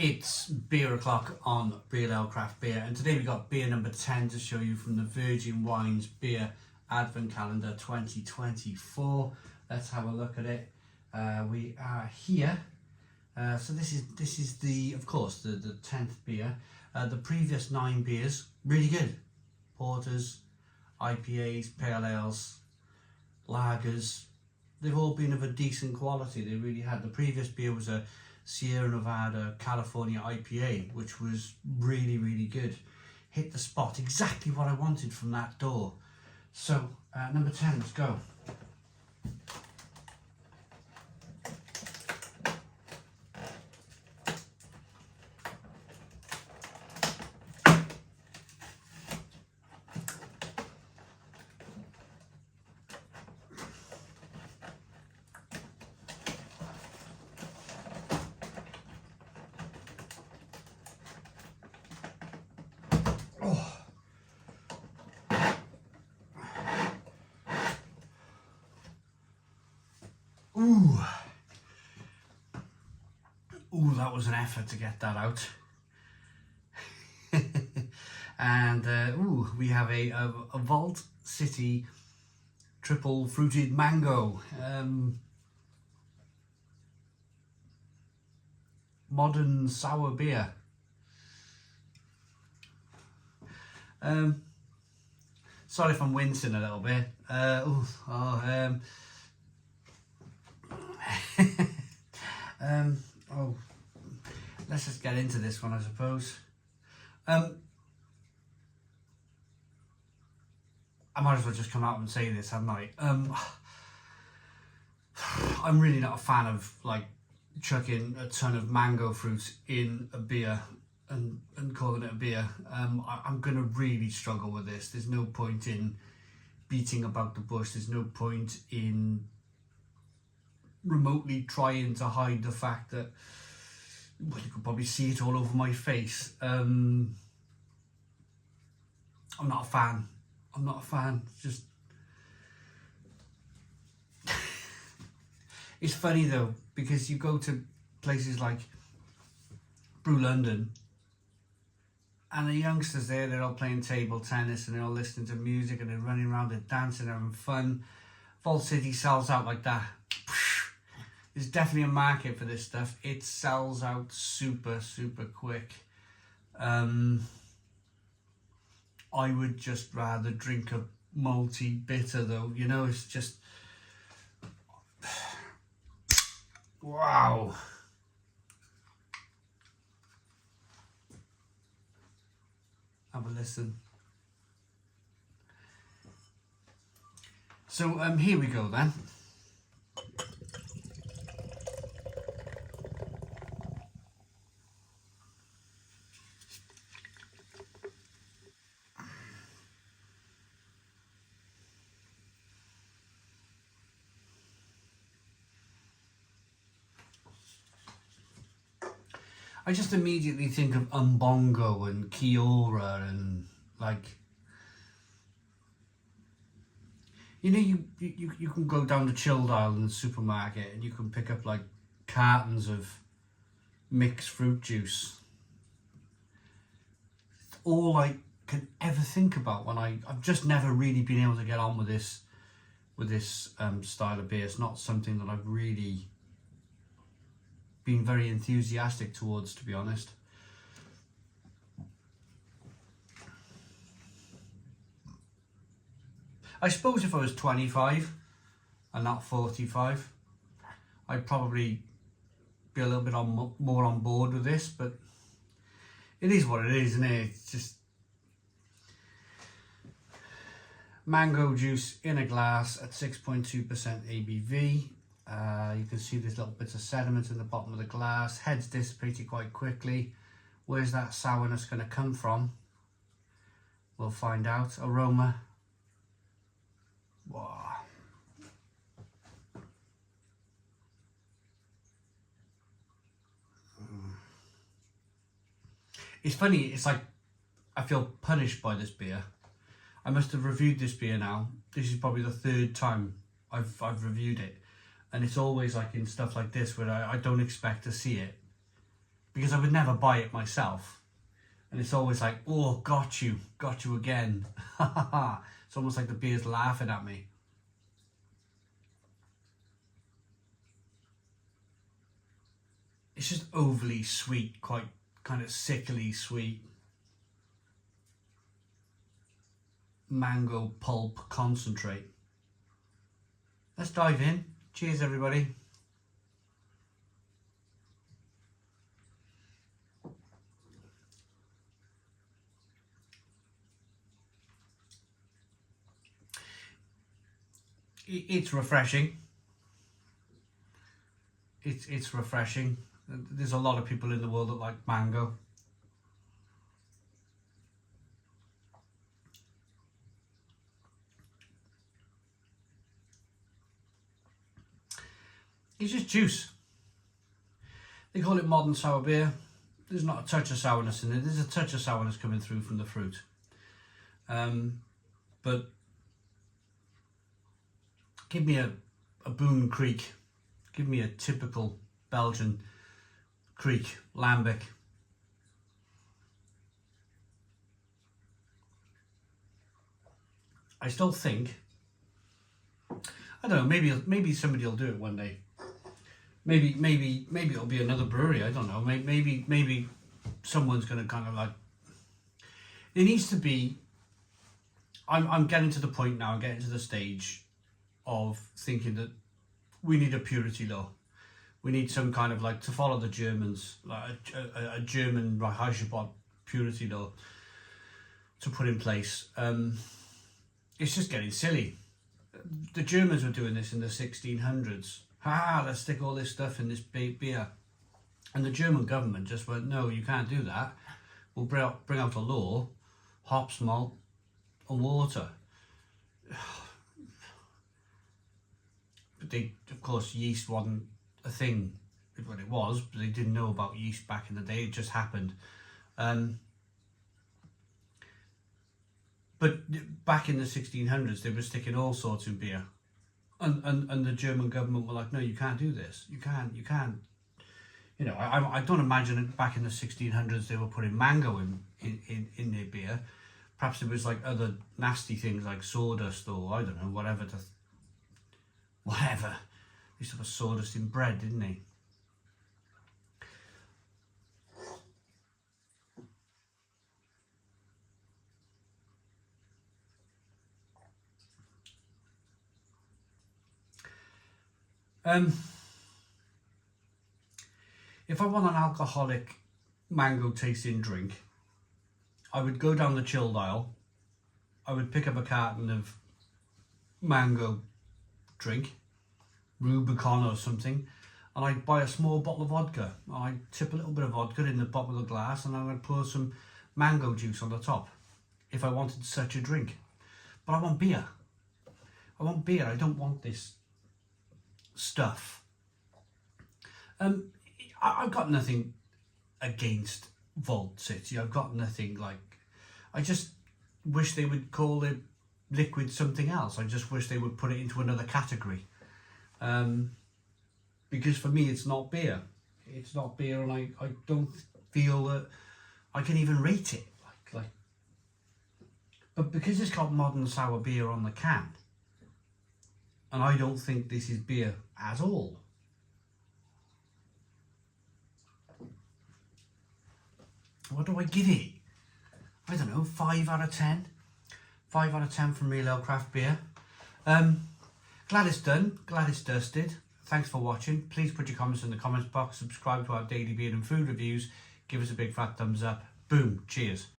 It's beer o'clock on Real Ale Craft Beer, and today we got beer number 10 to show you from the Virgin Wines Beer Advent Calendar 2024. Let's have a look at it. We are here. So this is the, of course, the 10th beer. The previous 9 beers, really good. Porters, IPAs, pale ales, lagers. They've all been of a decent quality. They really had. The previous beer was a Sierra Nevada California IPA, which was really, really good. Hit the spot, exactly what I wanted from that door. So, number 10, let's go. Ooh. Ooh, that was an effort to get that out. And ooh, we have a Vault City triple fruited mango. Modern sour beer. Sorry if I'm wincing a little bit. Let's just get into this one, I suppose. I might as well just come out and say this, haven't I? I'm really not a fan of like chucking a ton of mango fruit in a beer and calling it a beer. I'm gonna really struggle with this. There's no point in beating about the bush. There's no point in remotely trying to hide the fact that, well, you could probably see it all over my face. I'm not a fan. I'm not a fan. Just it's funny though, because you go to places like Brew London and the youngsters there, they're all playing table tennis and they're all listening to music and they're running around, they're dancing, having fun. Vault City sells out like that. There's definitely a market for this stuff. It sells out super, super quick. I would just rather drink a malty bitter though, you know, it's just, wow. Have a listen. So here we go then. I just immediately think of Umbongo and Kiora and like, you know, you can go down the chilled aisle in the supermarket and you can pick up like cartons of mixed fruit juice. It's all I can ever think about when I've just never really been able to get on with this style of beer. It's not something that I've really been very enthusiastic towards, to be honest. I suppose if I was 25 and not 45, I'd probably be a little bit more on board with this, but it is what it is, isn't it? It's just mango juice in a glass at 6.2% ABV. You can see there's little bits of sediment in the bottom of the glass. Head's dissipated quite quickly. Where's that sourness going to come from? We'll find out. Aroma. Wow. It's funny, it's like I feel punished by this beer. I must have reviewed this beer now. This is probably the 3rd time I've reviewed it. And it's always like in stuff like this where I don't expect to see it. because I would never buy it myself. And it's always like, oh, got you again. It's almost like the beer's laughing at me. It's just overly sweet, quite kind of sickly sweet. Mango pulp concentrate. Let's dive in. Cheers, everybody. It's refreshing. It's refreshing. There's a lot of people in the world that like mango. It's just juice. They call it modern sour beer. There's not a touch of sourness in it. There's a touch of sourness coming through from the fruit. But give me a Boone Creek. Give me a typical Belgian Creek, Lambic. I still think, I don't know, maybe somebody will do it one day. Maybe it'll be another brewery, I don't know. Maybe someone's going to kind of like, there needs to be, I'm getting to the point now, I'm getting to the stage of thinking that we need a purity law. We need some kind of like, to follow the Germans, like a German Reichsgebot purity law to put in place. It's just getting silly. The Germans were doing this in the 1600s. Let's stick all this stuff in this beer. And the German government just went, no, you can't do that. We'll bring out a law, hops, malt and water. But they, of course, yeast wasn't a thing. Well, it was, but they didn't know about yeast back in the day. It just happened. But back in the 1600s, they were sticking all sorts in beer. And the German government were like, no, you can't do this. You can't. You know, I don't imagine it back in the 1600s they were putting mango in their beer. Perhaps it was like other nasty things like sawdust or I don't know, whatever. Whatever. They used to put sawdust in bread, didn't they? If I want an alcoholic mango tasting drink, I would go down the chilled aisle. I would pick up a carton of mango drink, Rubicon or something, and I'd buy a small bottle of vodka. I'd tip a little bit of vodka in the bottom of the glass and I'd pour some mango juice on the top if I wanted such a drink. But I want beer. I want beer. I don't want this stuff. I've got nothing against Vault City. I've got nothing like, I just wish they would call it liquid something else. I just wish they would put it into another category. Because for me it's not beer. It's not beer, and I don't feel that I can even rate it. But because it's got modern sour beer on the can, and I don't think this is beer at all. What do I give it? I don't know, 5 out of 10. 5 out of 10 from Real Ale Craft Beer. Glad it's done, glad it's dusted. Thanks for watching. Please put your comments in the comments box, subscribe to our daily beer and food reviews, give us a big fat thumbs up. Boom, cheers.